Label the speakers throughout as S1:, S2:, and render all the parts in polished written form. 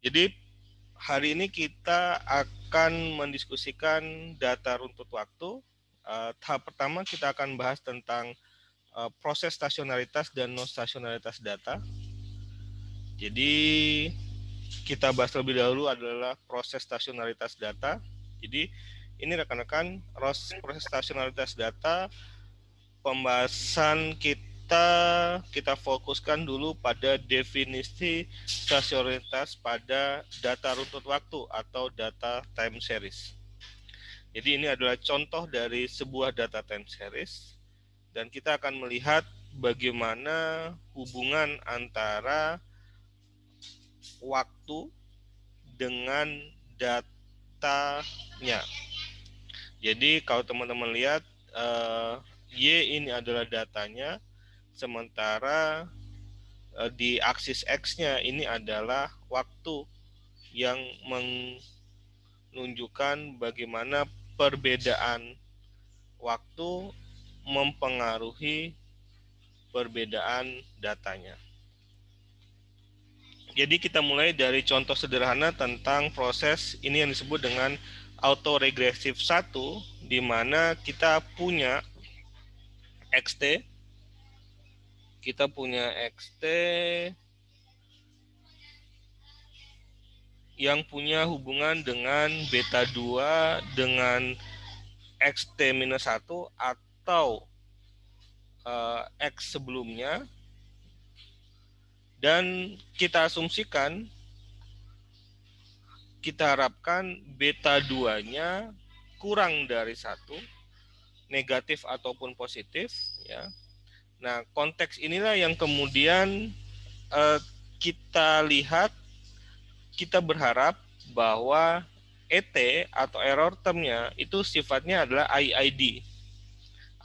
S1: Jadi hari ini kita akan mendiskusikan data runtut waktu. Tahap pertama kita akan bahas tentang proses stasionaritas dan non stasionaritas data. Jadi kita bahas terlebih dahulu adalah proses stasionaritas data. Jadi ini rekan-rekan, proses stasionaritas data, pembahasan kita fokuskan dulu pada definisi stasionaritas pada data runtut waktu atau data time series. Jadi ini adalah contoh dari sebuah data time series dan kita akan melihat bagaimana hubungan antara waktu dengan datanya. Jadi kalau teman-teman lihat Y ini adalah datanya, sementara di aksis X-nya ini adalah waktu yang menunjukkan bagaimana perbedaan waktu mempengaruhi perbedaan datanya. Jadi kita mulai dari contoh sederhana tentang proses ini yang disebut dengan autoregressive 1, di mana kita punya XT, yang punya hubungan dengan beta 2 dengan XT-1 atau X sebelumnya, dan kita asumsikan, kita harapkan beta 2-nya kurang dari 1, negatif ataupun positif, ya. Nah, konteks inilah yang kemudian kita lihat, kita berharap bahwa ET atau error term-nya itu sifatnya adalah IID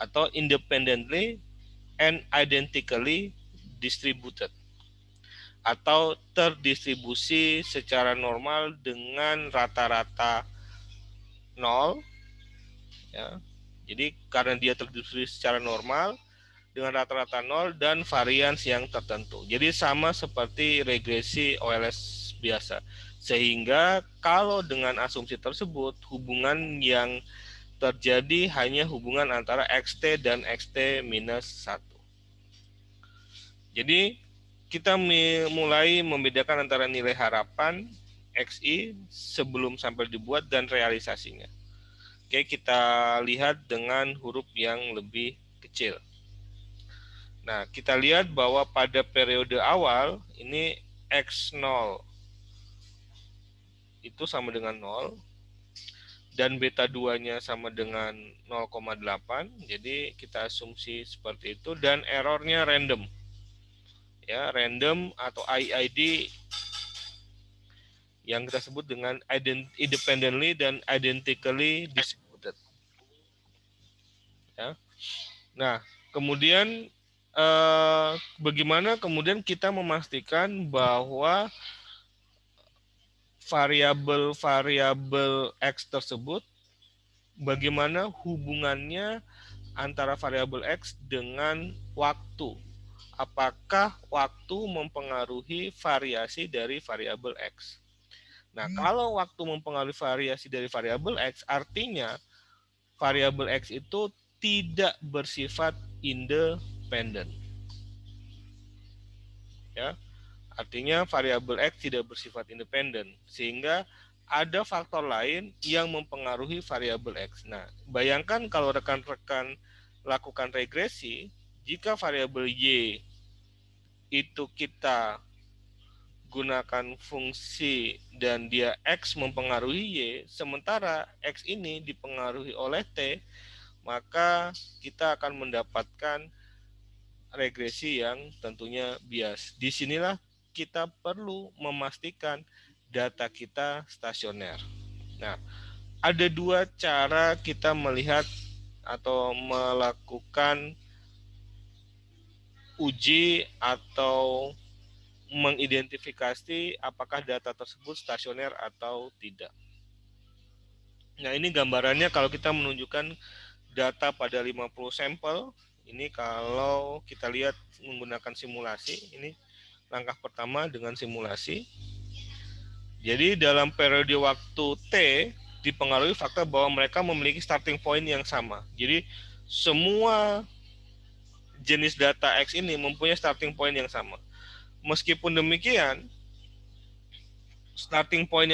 S1: atau independently and identically distributed, atau terdistribusi secara normal dengan rata-rata 0, ya. Jadi karena dia terdistribusi secara normal dengan rata-rata 0 dan varians yang tertentu. Jadi sama seperti regresi OLS biasa. Sehingga kalau dengan asumsi tersebut, hubungan yang terjadi hanya hubungan antara XT dan XT-1. Jadi kita mulai membedakan antara nilai harapan XI sebelum sampel dibuat dan realisasinya. Oke, kita lihat dengan huruf yang lebih kecil. Nah, kita lihat bahwa pada periode awal ini X0 itu sama dengan 0 dan beta 2-nya sama dengan 0,8. Jadi kita asumsi seperti itu, dan errornya random. Ya, random atau IID yang kita sebut dengan independently dan identically distributed. Ya. Nah, kemudian bagaimana kemudian kita memastikan bahwa variabel-variabel X tersebut, bagaimana hubungannya antara variabel X dengan waktu? Apakah waktu mempengaruhi variasi dari variabel X? Nah, kalau waktu mempengaruhi variasi dari variabel X, artinya variabel X itu tidak bersifat independen. Ya, artinya variabel X tidak bersifat independen, sehingga ada faktor lain yang mempengaruhi variabel X. Nah, bayangkan kalau rekan-rekan lakukan regresi, jika variabel Y itu kita gunakan fungsi dan dia X mempengaruhi Y, sementara X ini dipengaruhi oleh T, maka kita akan mendapatkan regresi yang tentunya bias. Disinilah kita perlu memastikan data kita stasioner. Nah, ada dua cara kita melihat atau melakukan uji atau mengidentifikasi apakah data tersebut stasioner atau tidak. Nah, ini gambarannya kalau kita menunjukkan data pada 50 sampel. Ini kalau kita lihat menggunakan simulasi, ini langkah pertama dengan simulasi. Jadi dalam periode waktu T dipengaruhi fakta bahwa mereka memiliki starting point yang sama. Jadi semua jenis data X ini mempunyai starting point yang sama. Meskipun demikian, starting point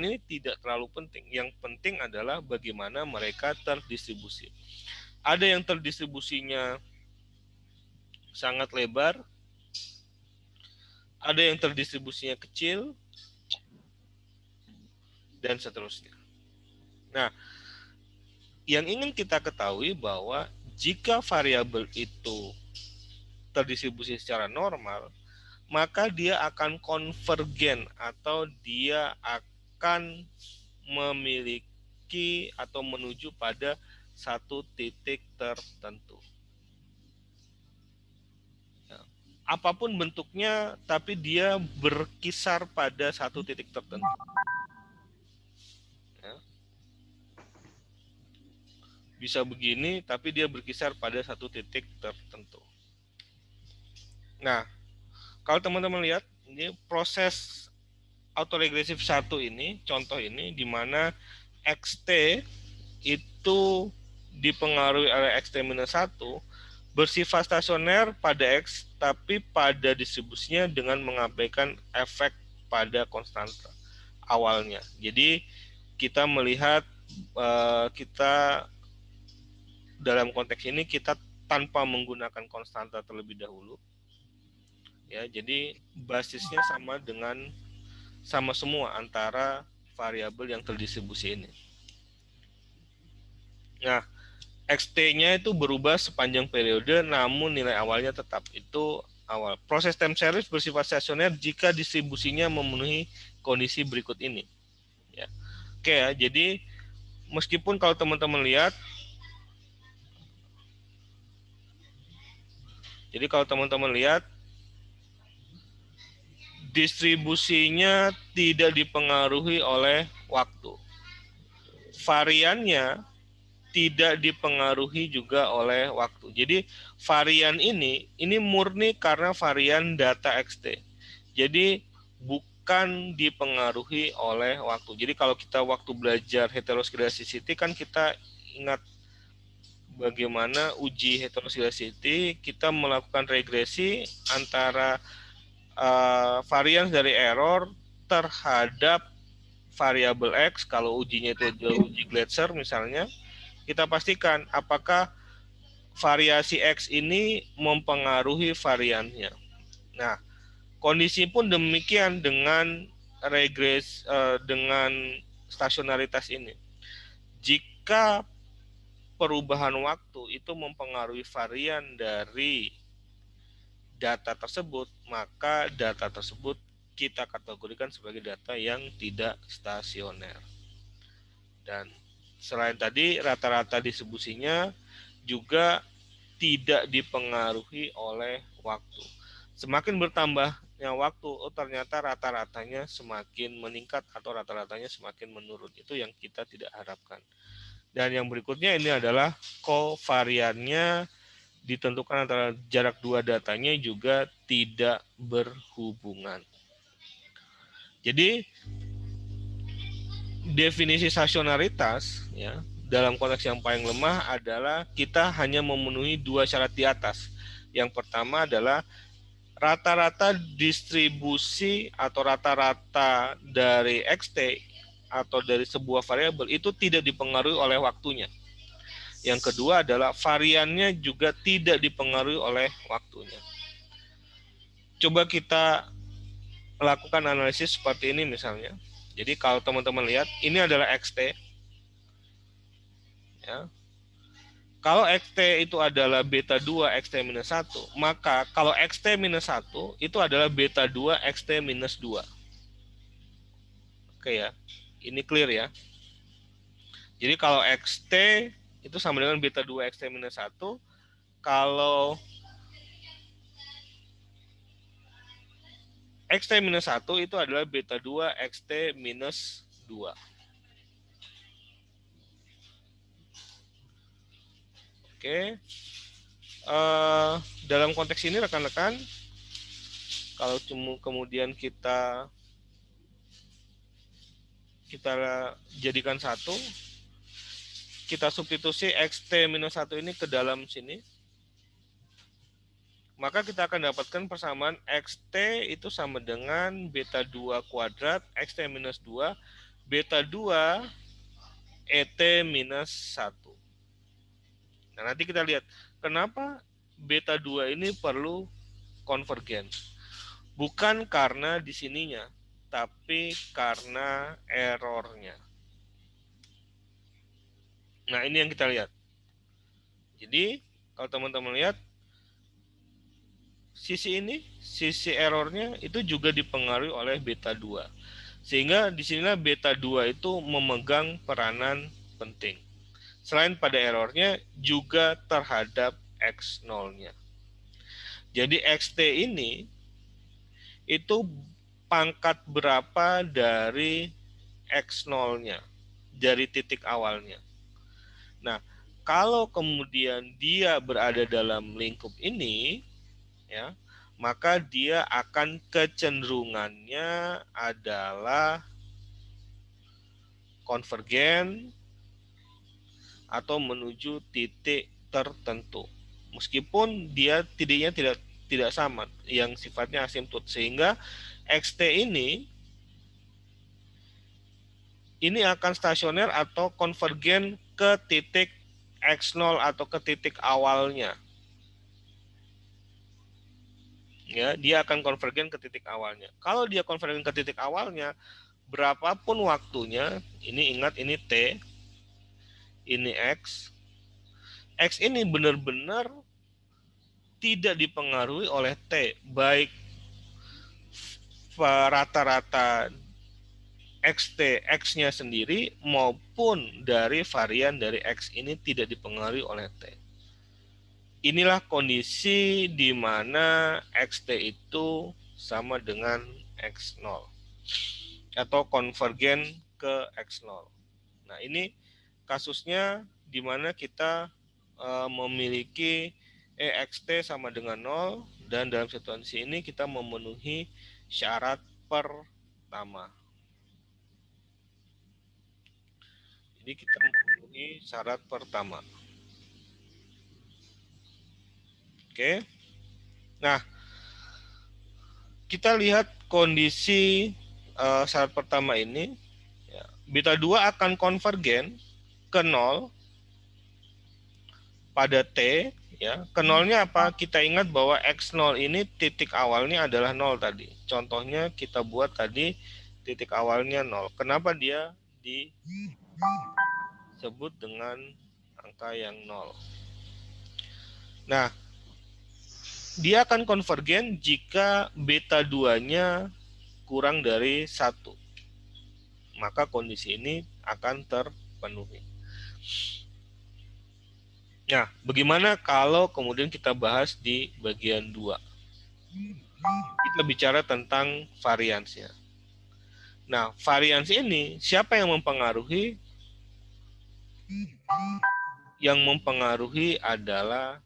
S1: ini tidak terlalu penting. Yang penting adalah bagaimana mereka terdistribusi. Ada yang terdistribusinya sangat lebar, ada yang terdistribusinya kecil, dan seterusnya. Nah, yang ingin kita ketahui bahwa jika variabel itu terdistribusi secara normal, maka dia akan konvergen atau dia akan memiliki atau menuju pada satu titik tertentu. Ya. Apapun bentuknya, tapi dia berkisar pada satu titik tertentu. Ya. Bisa begini, tapi dia berkisar pada satu titik tertentu. Nah, kalau teman-teman lihat, ini proses autoregresif 1 ini, contoh ini, di mana XT itu dipengaruhi oleh XT-1 bersifat stasioner pada X, tapi pada distribusinya dengan mengabaikan efek pada konstanta awalnya. Jadi kita melihat kita dalam konteks ini kita tanpa menggunakan konstanta terlebih dahulu. Ya, jadi basisnya sama semua antara variabel yang terdistribusi ini. Nah, XT-nya itu berubah sepanjang periode, namun nilai awalnya tetap. Itu awal. Proses time series bersifat stasioner jika distribusinya memenuhi kondisi berikut ini. Ya. Oke ya, jadi meskipun kalau teman-teman lihat, distribusinya tidak dipengaruhi oleh waktu. Variannya tidak dipengaruhi juga oleh waktu. Jadi varian ini murni karena varian data XT. Jadi bukan dipengaruhi oleh waktu. Jadi kalau kita waktu belajar heteroscedasticity kan kita ingat bagaimana uji heteroscedasticity, kita melakukan regresi antara varians dari error terhadap variabel X. Kalau ujinya itu uji Gletser misalnya, kita pastikan apakah variasi X ini mempengaruhi variannya. Nah, kondisi pun demikian dengan dengan stasionaritas ini. Jika perubahan waktu itu mempengaruhi varian dari data tersebut, maka data tersebut kita kategorikan sebagai data yang tidak stasioner. Dan selain tadi, rata-rata distribusinya juga tidak dipengaruhi oleh waktu. Semakin bertambahnya waktu, ternyata rata-ratanya semakin meningkat atau rata-ratanya semakin menurun. Itu yang kita tidak harapkan. Dan yang berikutnya ini adalah kovariannya ditentukan antara jarak dua datanya juga tidak berhubungan. Jadi definisi stasionaritas ya dalam konteks yang paling lemah adalah kita hanya memenuhi dua syarat di atas. Yang pertama adalah rata-rata distribusi atau rata-rata dari XT atau dari sebuah variabel itu tidak dipengaruhi oleh waktunya. Yang kedua adalah variannya juga tidak dipengaruhi oleh waktunya. Coba kita lakukan analisis seperti ini misalnya. Jadi kalau teman-teman lihat, ini adalah XT. Ya. Kalau XT itu adalah beta 2 XT minus 1, maka kalau XT minus 1 itu adalah beta 2 XT minus 2. Oke ya, ini clear ya. Jadi kalau XT itu sama dengan beta 2 XT minus 1, kalau XT minus 1 itu adalah beta 2 XT minus 2. Oke. Dalam konteks ini rekan-rekan, kalau kemudian kita kita jadikan 1, kita substitusi xt minus 1 ini ke dalam sini, maka kita akan dapatkan persamaan xt itu sama dengan beta 2 kuadrat xt minus 2 beta 2 et minus 1. Nah, nanti kita lihat kenapa beta 2 ini perlu konvergen. Bukan karena di sininya, tapi karena errornya. Nah, ini yang kita lihat. Jadi, kalau teman-teman lihat, sisi ini, sisi errornya itu juga dipengaruhi oleh beta 2. Sehingga disinilah beta 2 itu memegang peranan penting. Selain pada errornya, juga terhadap X0-nya. Jadi XT ini itu pangkat berapa dari X0-nya, dari titik awalnya. Nah, kalau kemudian dia berada dalam lingkup ini, ya, maka dia akan kecenderungannya adalah konvergen atau menuju titik tertentu. Meskipun dia titiknya tidak sama, yang sifatnya asimptot, sehingga XT ini akan stasioner atau konvergen ke titik X0 atau ke titik awalnya. Ya, dia akan konvergen ke titik awalnya. Kalau dia konvergen ke titik awalnya, berapapun waktunya, ini ingat ini T, ini X. X ini benar-benar tidak dipengaruhi oleh T, baik rata-rata XT, X-nya sendiri maupun dari varian dari X ini tidak dipengaruhi oleh T. Inilah kondisi di mana XT itu sama dengan X0 atau konvergen ke X0. Nah, ini kasusnya di mana kita memiliki EXT sama dengan 0 dan dalam situasi ini kita memenuhi syarat pertama. Jadi kita memenuhi syarat pertama. Oke. Nah, kita lihat kondisi syarat pertama ini. Ya, beta 2 akan konvergen ke 0 pada T. Ya, ke 0-nya apa? Kita ingat bahwa X0 ini titik awalnya adalah 0 tadi. Contohnya kita buat tadi titik awalnya 0. Kenapa dia disebut dengan angka yang 0? Nah, dia akan konvergen jika beta 2-nya kurang dari 1. Maka kondisi ini akan terpenuhi. Nah, bagaimana kalau kemudian kita bahas di bagian 2? Kita bicara tentang variansnya. Nah, varians ini siapa yang mempengaruhi? Yang mempengaruhi adalah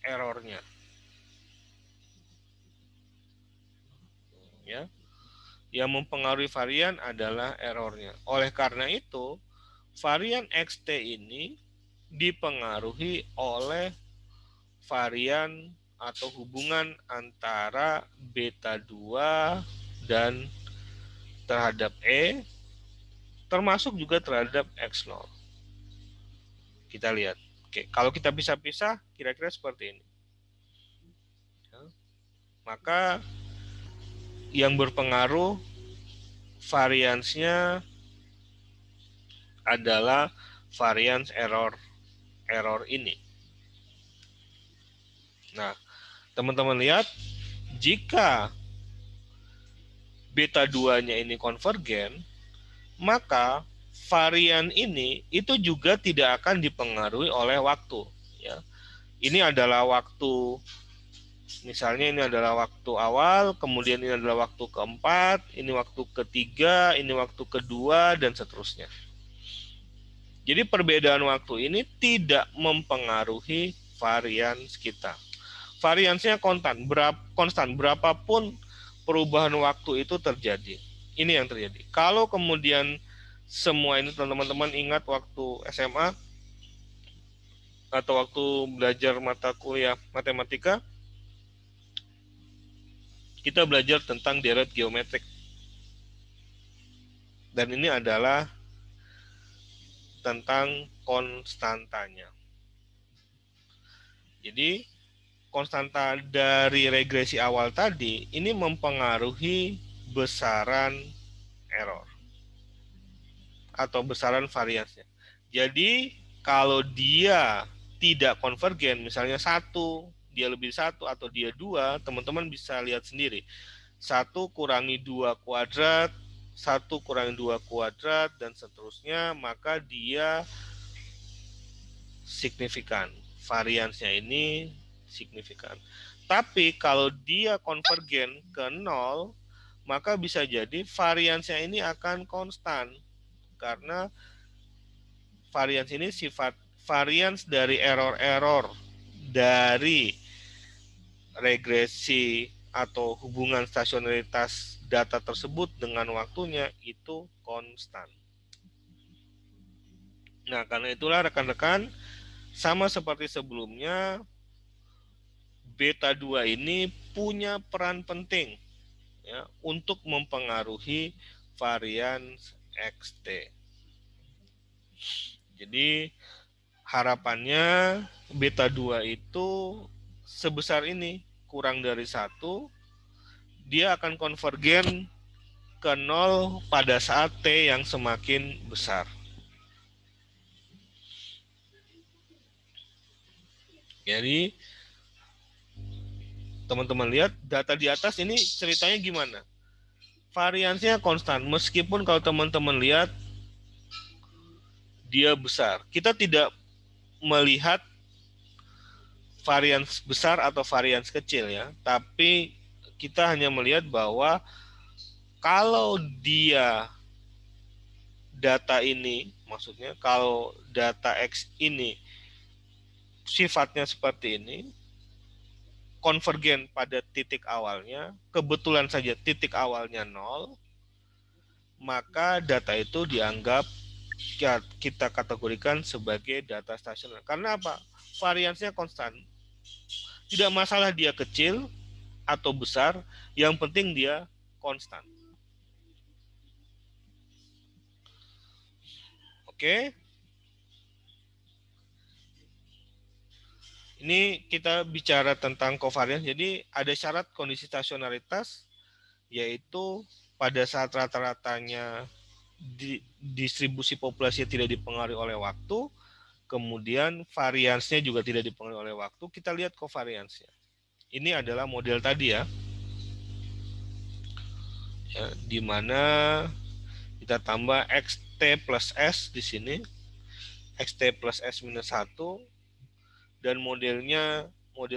S1: errornya. Ya. Yang mempengaruhi varian adalah errornya. Oleh karena itu, varian XT ini dipengaruhi oleh varian atau hubungan antara beta 2 dan terhadap E, termasuk juga terhadap X0. Kita lihat. Oke, kalau kita pisah-pisah, kira-kira seperti ini. Maka yang berpengaruh variansnya adalah varians error ini. Nah, teman-teman lihat, jika beta 2-nya ini konvergen, maka varian ini itu juga tidak akan dipengaruhi oleh waktu. Ya. Ini adalah waktu, misalnya ini adalah waktu awal, kemudian ini adalah waktu keempat, ini waktu ketiga, ini waktu kedua, dan seterusnya. Jadi perbedaan waktu ini tidak mempengaruhi varians kita. Variansnya konstan, berapapun perubahan waktu itu terjadi. ini yang terjadi. Kalau kemudian semua ini teman-teman ingat waktu SMA atau waktu belajar mata kuliah matematika, kita belajar tentang deret geometrik. Dan ini adalah tentang konstantanya. Jadi konstanta dari regresi awal tadi ini mempengaruhi besaran error atau besaran variansnya. Jadi kalau dia tidak konvergen, misalnya satu, dia lebih satu atau dia dua, teman-teman bisa lihat sendiri. Satu kurangi dua kuadrat, satu kurangi dua kuadrat, dan seterusnya, maka dia signifikan. Variansnya ini signifikan. Tapi kalau dia konvergen ke nol, maka bisa jadi variansnya ini akan konstan. Karena varians ini sifat varians dari error-error dari regresi atau hubungan stasionaritas data tersebut dengan waktunya itu konstan. Nah, karena itulah rekan-rekan, sama seperti sebelumnya, beta 2 ini punya peran penting ya, untuk mempengaruhi varians XT. Jadi harapannya beta 2 itu sebesar ini, kurang dari 1, dia akan konvergen ke 0 pada saat T yang semakin besar. Jadi teman-teman lihat data di atas ini ceritanya gimana? Variansnya konstan, meskipun kalau teman-teman lihat dia besar. Kita tidak melihat varians besar atau varians kecil ya, tapi kita hanya melihat bahwa kalau dia data ini, maksudnya kalau data X ini sifatnya seperti ini, konvergen pada titik awalnya, kebetulan saja titik awalnya 0, maka data itu dianggap kita kategorikan sebagai data stasioner. Karena apa? Variansnya konstan. Tidak masalah dia kecil atau besar, yang penting dia konstan. Oke. Ini kita bicara tentang covariance. Jadi ada syarat kondisi stasionaritas, yaitu pada saat rata-ratanya distribusi populasi tidak dipengaruhi oleh waktu, kemudian variansnya juga tidak dipengaruhi oleh waktu, kita lihat covariance-nya. Ini adalah model tadi ya, di mana kita tambah XT plus S di sini, XT plus S minus 1, dan model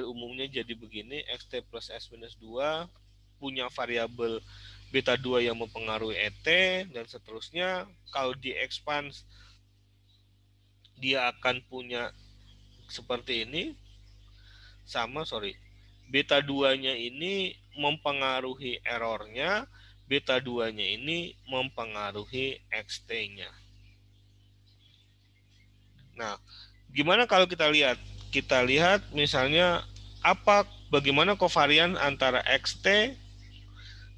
S1: umumnya jadi begini, XT plus S minus 2, punya variabel beta 2 yang mempengaruhi ET, dan seterusnya. Kalau di-expand, dia akan punya seperti ini, beta 2-nya ini mempengaruhi errornya, beta 2-nya ini mempengaruhi XT-nya. Nah, gimana kalau kita lihat? Kita lihat misalnya bagaimana kovarian antara XT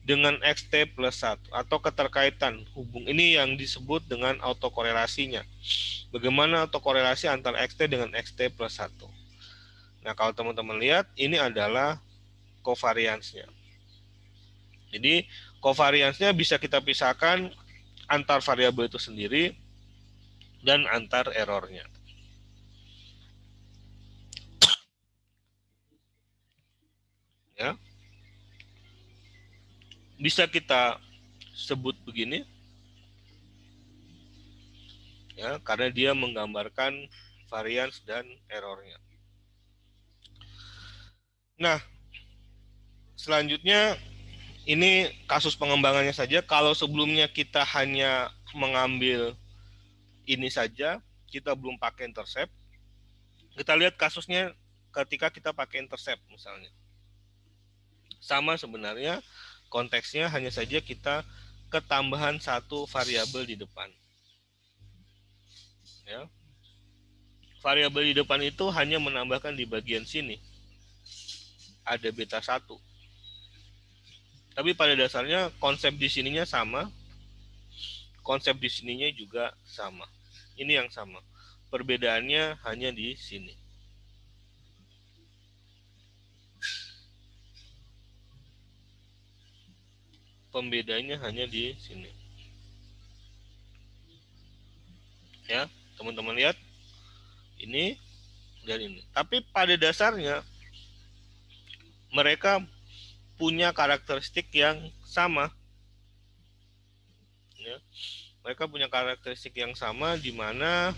S1: dengan XT plus 1 atau keterkaitan ini yang disebut dengan autokorelasinya. Bagaimana autokorelasi antara XT dengan XT plus 1. Nah, kalau teman-teman lihat, ini adalah kovariansnya. Jadi, kovariansnya bisa kita pisahkan antar variabel itu sendiri dan antar errornya. Ya. Bisa kita sebut begini, ya, karena dia menggambarkan varians dan errornya. Nah, selanjutnya ini kasus pengembangannya saja. Kalau sebelumnya kita hanya mengambil ini saja, kita belum pakai intercept. Kita lihat kasusnya ketika kita pakai intercept misalnya. Sama sebenarnya konteksnya, hanya saja kita ketambahan satu variabel di depan. Ya. Variabel di depan itu hanya menambahkan di bagian sini. Ada beta 1. Tapi pada dasarnya konsep di sininya sama, konsep di sininya juga sama. Ini yang sama. Perbedaannya hanya di sini. Pembedanya hanya di sini. Ya, teman-teman lihat. Ini dan ini. Tapi pada dasarnya mereka punya karakteristik yang sama. Ya. Mereka punya karakteristik yang sama di mana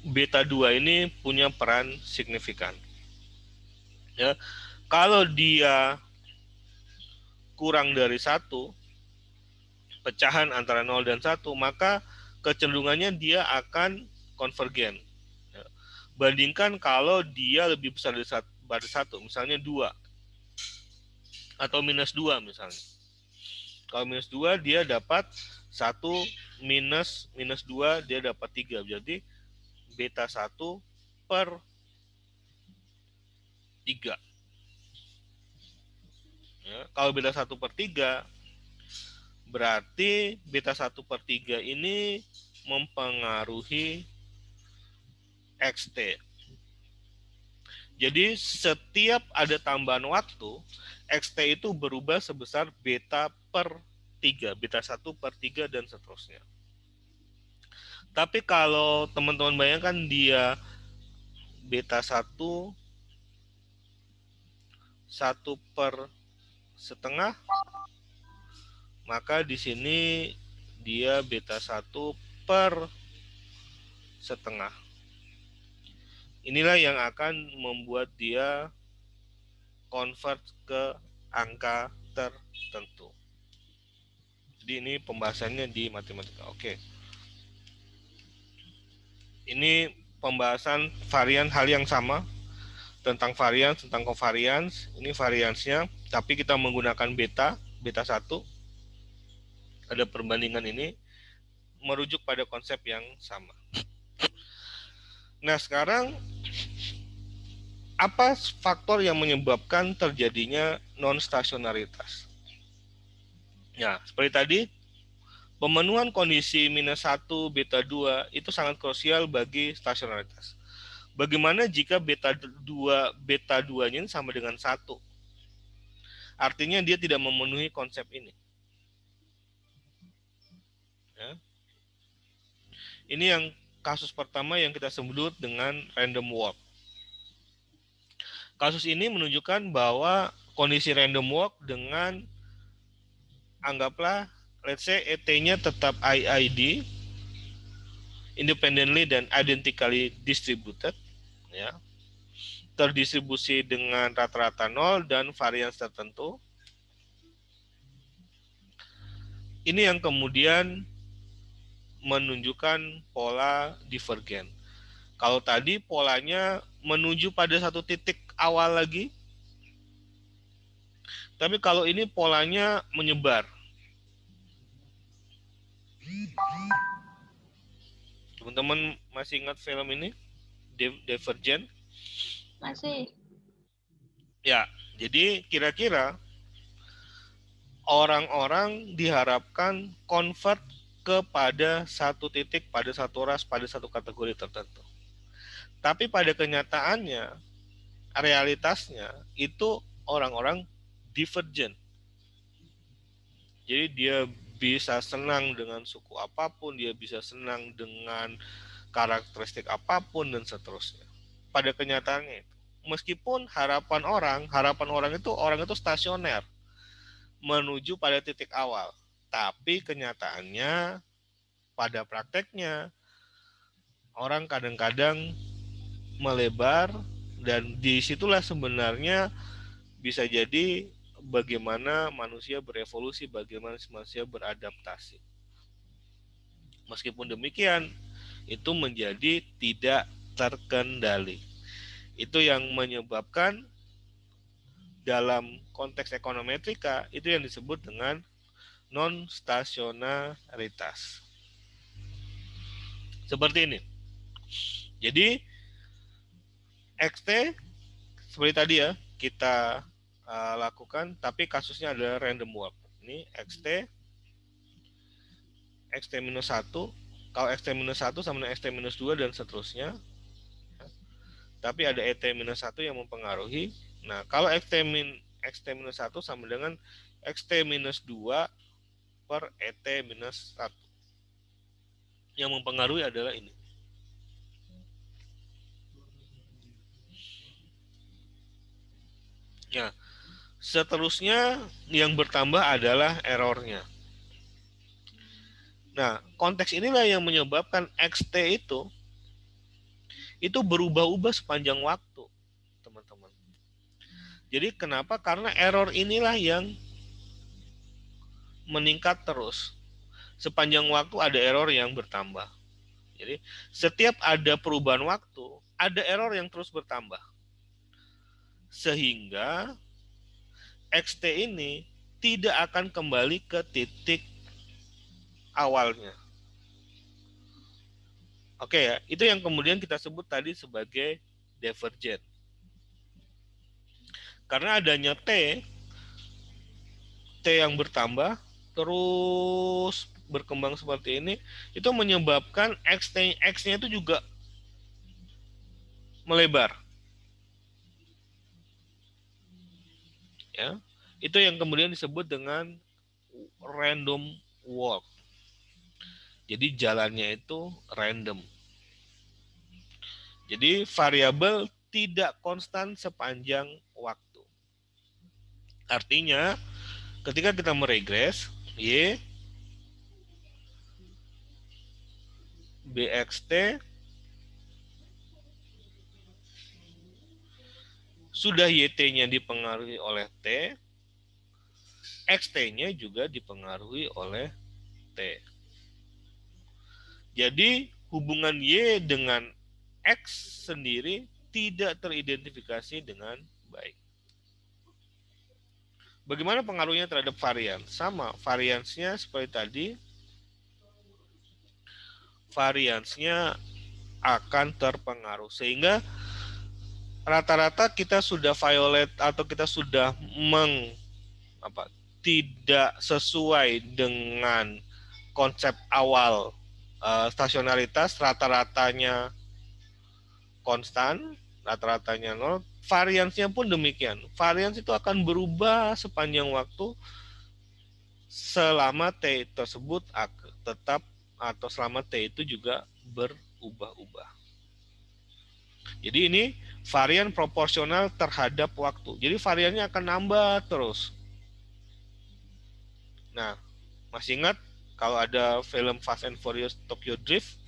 S1: beta 2 ini punya peran signifikan. Ya. Kalau dia kurang dari 1, pecahan antara 0 dan 1, maka kecenderungannya dia akan konvergen. Ya. Bandingkan kalau dia lebih besar dari 1, misalnya 2 atau minus 2 misalnya. Kalau minus 2 dia dapat 1 minus 2 dia dapat 3. Jadi beta 1 per 3. Ya, kalau beta 1 per 3 berarti beta 1 per 3 ini mempengaruhi XT. Jadi setiap ada tambahan waktu, XT itu berubah sebesar beta per 3, beta 1 per 3 dan seterusnya. Tapi kalau teman-teman bayangkan dia beta 1 per setengah, maka di sini dia beta 1 per setengah. Inilah yang akan membuat dia convert ke angka tertentu. Jadi ini pembahasannya di matematika. Oke. Ini pembahasan varian hal yang sama tentang varians, tentang covariance. Ini variansnya, tapi kita menggunakan beta 1. Ada perbandingan ini merujuk pada konsep yang sama. Nah, sekarang apa faktor yang menyebabkan terjadinya non-stasionaritas? Ya, seperti tadi, pemenuhan kondisi minus 1, beta 2 itu sangat krusial bagi stasionaritas. Bagaimana jika beta 2-nya sama dengan 1? Artinya dia tidak memenuhi konsep ini. Ya. Ini yang kasus pertama yang kita sebut dengan random walk. Kasus ini menunjukkan bahwa kondisi random walk dengan anggaplah let's say ET-nya tetap IID, independently dan identically distributed, ya, terdistribusi dengan rata-rata 0 dan varians tertentu. Ini yang kemudian menunjukkan pola divergen. Kalau tadi polanya menuju pada satu titik awal lagi, tapi kalau ini polanya menyebar. Teman-teman masih ingat film ini? Divergent?
S2: Masih.
S1: Ya, jadi kira-kira orang-orang diharapkan convert kepada satu titik, pada satu ras, pada satu kategori tertentu. Tapi pada kenyataannya, realitasnya itu orang-orang divergent. Jadi dia bisa senang dengan suku apapun, dia bisa senang dengan karakteristik apapun dan seterusnya. Pada kenyataannya, meskipun harapan orang itu stasioner menuju pada titik awal, tapi kenyataannya pada prakteknya orang kadang-kadang melebar, dan disitulah sebenarnya bisa jadi bagaimana manusia berevolusi, bagaimana manusia beradaptasi. Meskipun demikian, itu menjadi tidak terkendali. Itu yang menyebabkan dalam konteks ekonometrika itu yang disebut dengan non-stasionaritas. Seperti ini. Jadi XT seperti tadi ya kita lakukan, tapi kasusnya adalah random walk. Ini XT minus 1, kalau XT minus 1 sama dengan XT minus 2 dan seterusnya. Tapi ada ET minus 1 yang mempengaruhi. Nah, kalau XT minus 1 sama dengan XT minus 2 per ET minus 1. Yang mempengaruhi adalah ini. Ya, seterusnya yang bertambah adalah errornya. Nah, konteks inilah yang menyebabkan XT itu berubah-ubah sepanjang waktu, teman-teman. Jadi kenapa? Karena error inilah yang meningkat terus. Sepanjang waktu ada error yang bertambah. Jadi setiap ada perubahan waktu, ada error yang terus bertambah. Sehingga XT ini tidak akan kembali ke titik awalnya. Oke ya, itu yang kemudian kita sebut tadi sebagai divergent. Karena adanya T yang bertambah, terus berkembang seperti ini, itu menyebabkan X-nya itu juga melebar. Ya, itu yang kemudian disebut dengan random walk. Jadi jalannya itu random. Jadi variabel tidak konstan sepanjang waktu. Artinya ketika kita meregres Y BXT sudah YT-nya dipengaruhi oleh T, XT-nya juga dipengaruhi oleh T. Jadi hubungan Y dengan X sendiri tidak teridentifikasi dengan baik. Bagaimana pengaruhnya terhadap varian? Sama, variansnya seperti tadi, variansnya akan terpengaruh. Sehingga rata-rata kita sudah violate atau kita sudah tidak sesuai dengan konsep awal stasionaritas, rata-ratanya konstan, rata-ratanya 0, variansnya pun demikian. Varians itu akan berubah sepanjang waktu selama T tersebut tetap atau selama T itu juga berubah-ubah. Jadi ini varian proporsional terhadap waktu. Jadi variannya akan nambah terus. Nah, masih ingat kalau ada film Fast and Furious Tokyo Drift?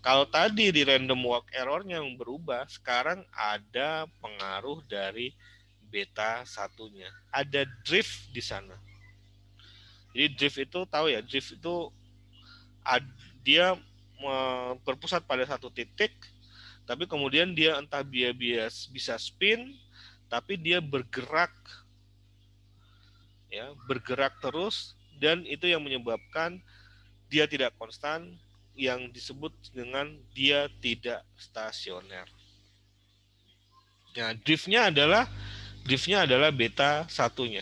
S1: Kalau tadi di random walk errornya yang berubah, sekarang ada pengaruh dari beta satunya. Ada drift di sana. Jadi drift itu tahu ya, drift itu dia berpusat pada satu titik, tapi kemudian dia entah dia bisa spin, tapi dia bergerak, ya, bergerak terus, dan itu yang menyebabkan dia tidak konstan, yang disebut dengan dia tidak stasioner. Nah, driftnya adalah beta satunya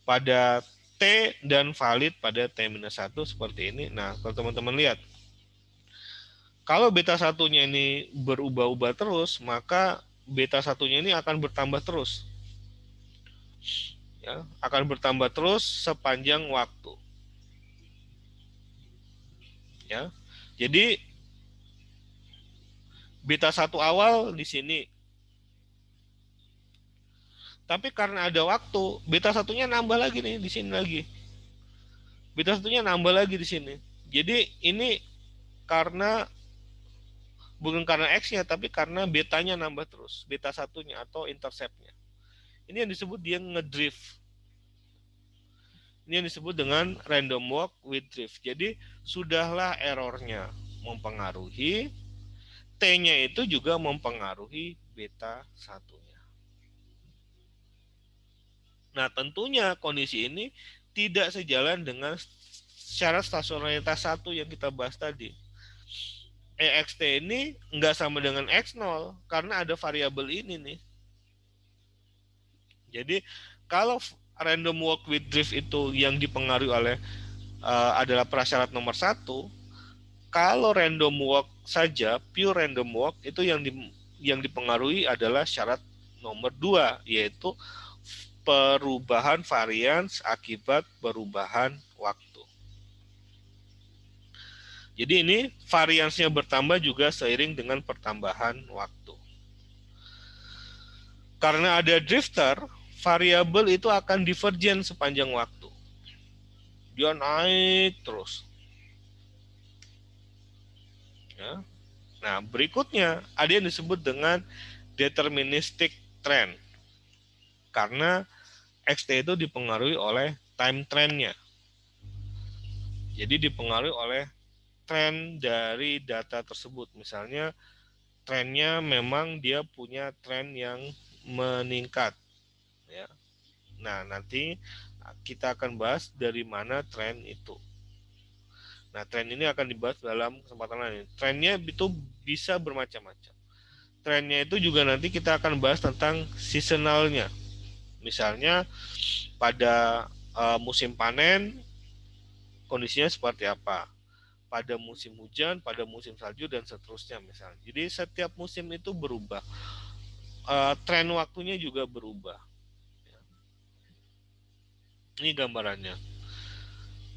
S1: pada T dan valid pada T-1 seperti ini. Nah, kalau teman-teman lihat, kalau beta satunya ini berubah-ubah terus, maka beta satunya ini akan bertambah terus. Ya, akan bertambah terus sepanjang waktu. Ya. Jadi beta satu awal di sini. Tapi karena ada waktu, beta satunya nambah lagi nih di sini lagi. Beta satunya nambah lagi di sini. Jadi ini karena bukan karena X-nya, tapi karena betanya nambah terus. Beta satunya atau intercept-nya. Ini yang disebut dia ngedrift. Ini yang disebut dengan random walk with drift. Jadi sudahlah errornya mempengaruhi, T-nya itu juga mempengaruhi beta satunya. Nah, tentunya kondisi ini tidak sejalan dengan syarat stasionaritas satu yang kita bahas tadi. EXT ini nggak sama dengan X0 karena ada variabel ini nih. Jadi kalau random walk with drift itu yang dipengaruhi oleh adalah prasyarat nomor satu, kalau random walk saja, pure random walk itu yang dipengaruhi adalah syarat nomor dua, yaitu perubahan varians akibat perubahan waktu. Jadi ini variansnya bertambah juga seiring dengan pertambahan waktu. Karena ada drifter, variabel itu akan divergen sepanjang waktu. Dia naik terus. Ya. Nah, berikutnya ada yang disebut dengan deterministic trend. Karena XT itu dipengaruhi oleh time trendnya. Jadi dipengaruhi oleh tren dari data tersebut. Misalnya trennya memang dia punya tren yang meningkat. Ya. Nah, nanti kita akan bahas dari mana tren itu. Nah, tren ini akan dibahas dalam kesempatan lain. Trennya itu bisa bermacam-macam. Trennya itu juga nanti kita akan bahas tentang seasonalnya. Misalnya pada musim panen kondisinya seperti apa, pada musim hujan, pada musim salju dan seterusnya misalnya. Jadi setiap musim itu berubah, tren waktunya juga berubah. Ini gambarannya.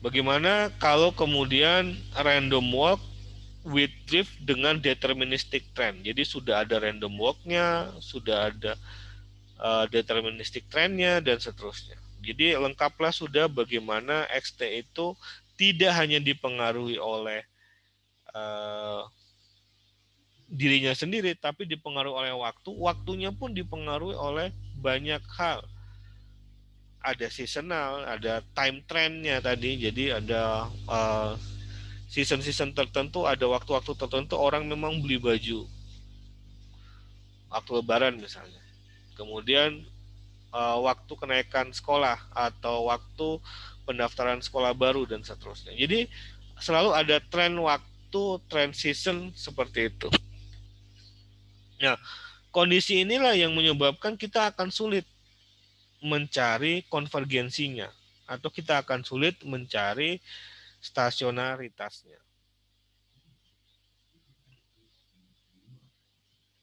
S1: Bagaimana kalau kemudian random walk with drift dengan deterministic trend. Jadi sudah ada random walk-nya, sudah ada deterministic trend-nya dan seterusnya. Jadi lengkaplah sudah bagaimana XT itu tidak hanya dipengaruhi oleh uh, dirinya sendiri, tapi dipengaruhi oleh waktu. Waktunya pun dipengaruhi oleh banyak hal. Ada seasonal, ada time trend-nya tadi. Jadi ada season-season tertentu, ada waktu-waktu tertentu orang memang beli baju waktu lebaran misalnya. Kemudian waktu kenaikan sekolah atau waktu pendaftaran sekolah baru dan seterusnya. Jadi selalu ada tren waktu, tren season seperti itu. Nah, kondisi inilah yang menyebabkan kita akan sulit mencari konvergensinya atau kita akan sulit mencari stasionaritasnya.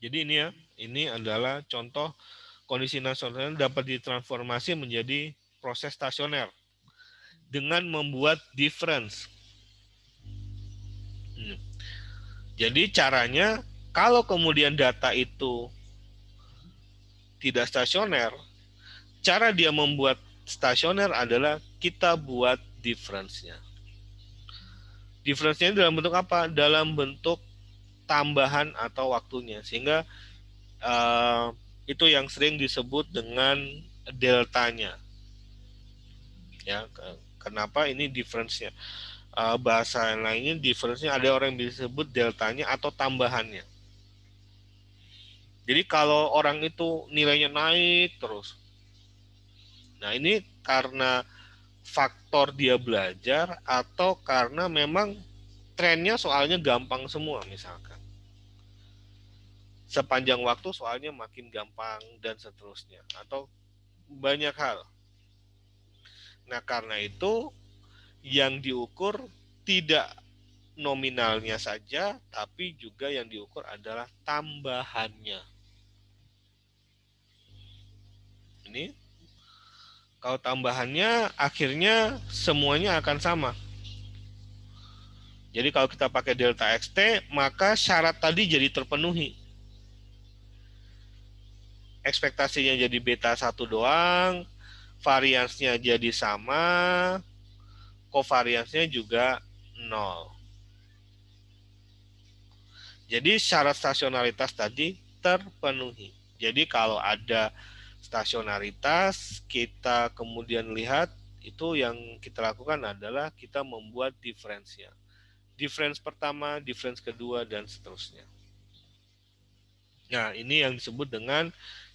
S1: Jadi ini ya, ini adalah contoh kondisi nasional dapat ditransformasi menjadi proses stasioner dengan membuat difference. Jadi caranya kalau kemudian data itu tidak stasioner, cara dia membuat stasioner adalah kita buat difference-nya. Difference-nya dalam bentuk apa? Dalam bentuk tambahan atau waktunya. Sehingga itu yang sering disebut dengan deltanya. Ya, kenapa ini difference-nya? Bahasa lainnya difference-nya ada orang yang disebut deltanya atau tambahannya. Jadi kalau orang itu nilainya naik terus. Nah, ini karena faktor dia belajar atau karena memang trennya soalnya gampang semua misalkan. Sepanjang waktu soalnya makin gampang dan seterusnya atau banyak hal. Nah, karena itu yang diukur tidak nominalnya saja, tapi juga yang diukur adalah tambahannya. Ini kalau tambahannya akhirnya semuanya akan sama. Jadi kalau kita pakai delta XT, maka syarat tadi jadi terpenuhi. Ekspektasinya jadi beta 1 doang, variansnya jadi sama, kovariansnya juga 0. Jadi syarat stasionaritas tadi terpenuhi. Jadi kalau ada stasionaritas, kita kemudian lihat, itu yang kita lakukan adalah kita membuat difference-nya. Difference pertama, difference kedua, dan seterusnya. Nah, ini yang disebut dengan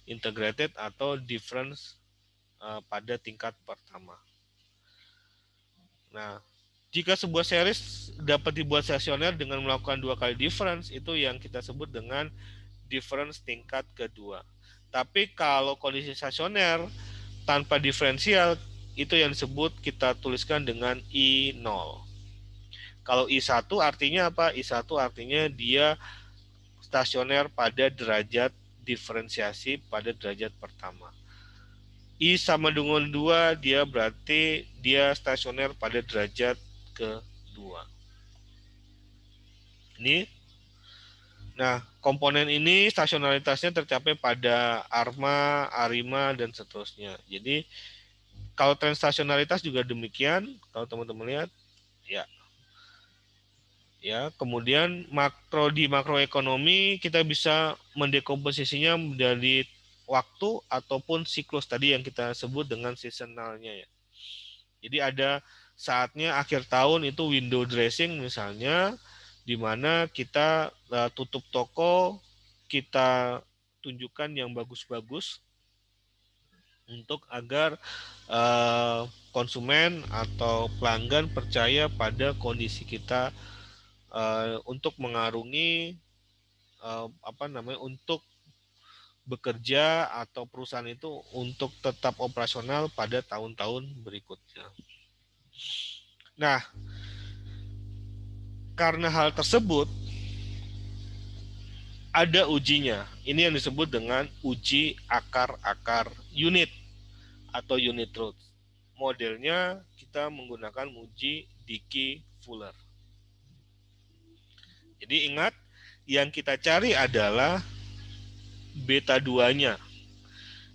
S1: integrated atau difference pada tingkat pertama. Nah, jika sebuah series dapat dibuat stasioner dengan melakukan 2 kali difference, itu yang kita sebut dengan difference tingkat kedua. Tapi kalau kondisi stasioner tanpa diferensial, itu yang disebut kita tuliskan dengan I0. Kalau I1 artinya apa? I1 artinya dia stasioner pada derajat diferensiasi pada derajat pertama. I sama dengan 2, dia berarti dia stasioner pada derajat kedua. Ini. Nah, komponen ini stasionaritasnya tercapai pada ARMA, ARIMA, dan seterusnya. Jadi, kalau tren stasionaritas juga demikian, kalau teman-teman lihat, ya. Ya, kemudian makroekonomi kita bisa mendekomposisinya menjadi waktu ataupun siklus tadi yang kita sebut dengan seasonalnya ya. Jadi ada saatnya akhir tahun itu window dressing misalnya, di mana kita tutup toko, kita tunjukkan yang bagus-bagus untuk agar konsumen atau pelanggan percaya pada kondisi kita untuk mengarungi untuk bekerja atau perusahaan itu untuk tetap operasional pada tahun-tahun berikutnya. Nah, karena hal tersebut ada ujinya. Ini yang disebut dengan uji akar-akar unit atau unit roots. Modelnya kita menggunakan uji Dickey-Fuller. Jadi ingat, yang kita cari adalah beta 2-nya.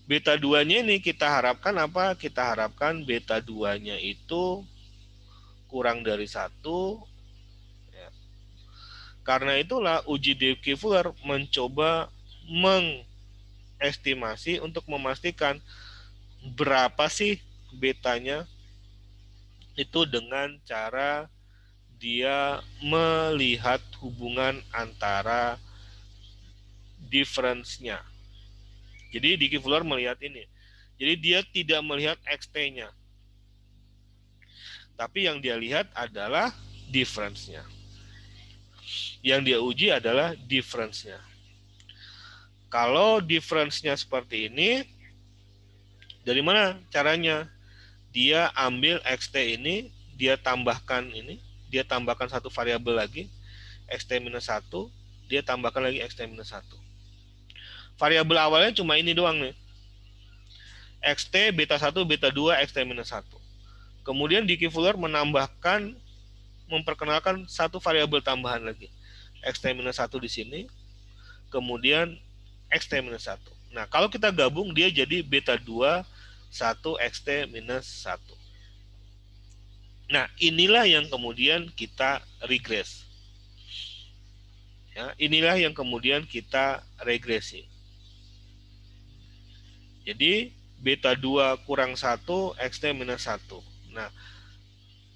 S1: Beta 2-nya ini kita harapkan apa? Kita harapkan beta 2-nya itu kurang dari 1. Ya. Karena itulah uji Dickey-Fuller mencoba mengestimasi untuk memastikan berapa sih betanya itu dengan cara dia melihat hubungan antara difference-nya. Jadi Dickey-Fuller melihat ini. Jadi dia tidak melihat XT-nya. Tapi yang dia lihat adalah difference-nya. Yang dia uji adalah difference-nya. Kalau difference-nya seperti ini, dari mana caranya? Dia ambil XT ini, dia tambahkan ini, dia tambahkan satu variabel lagi, XT-1, dia tambahkan lagi XT-1. Variabel awalnya cuma ini doang nih. XT, beta 1, beta 2, XT-1. Kemudian Dickey-Fuller memperkenalkan satu variabel tambahan lagi. XT-1 di sini, kemudian XT-1. Nah, kalau kita gabung, dia jadi beta 2, 1, XT-1. Nah, inilah yang kemudian kita regress. Ya, inilah yang kemudian kita regresi. Jadi, beta 2 kurang 1, XT-1. Nah,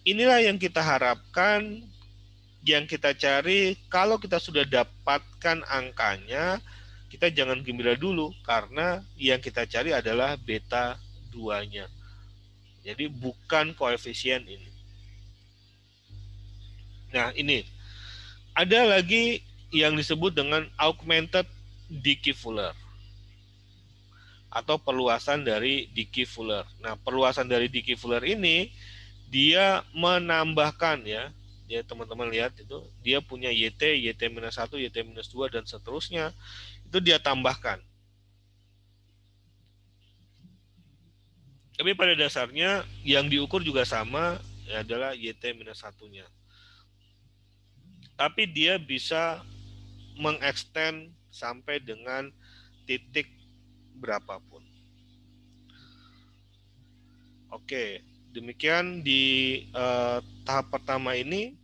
S1: inilah yang kita harapkan, yang kita cari. Kalau kita sudah dapatkan angkanya, kita jangan gembira dulu, karena yang kita cari adalah beta 2-nya. Jadi, bukan koefisien ini. Nah, ini. Ada lagi yang disebut dengan augmented Dickey-Fuller atau perluasan dari Dickey-Fuller. Nah, perluasan dari Dickey-Fuller ini dia menambahkan ya. Ya, teman-teman lihat itu, dia punya YT, YT-1, YT-2 dan seterusnya. Itu dia tambahkan. Tapi pada dasarnya yang diukur juga sama, ya, adalah YT-1-nya. Tapi dia bisa mengextend sampai dengan titik berapapun. Oke, demikian di tahap pertama ini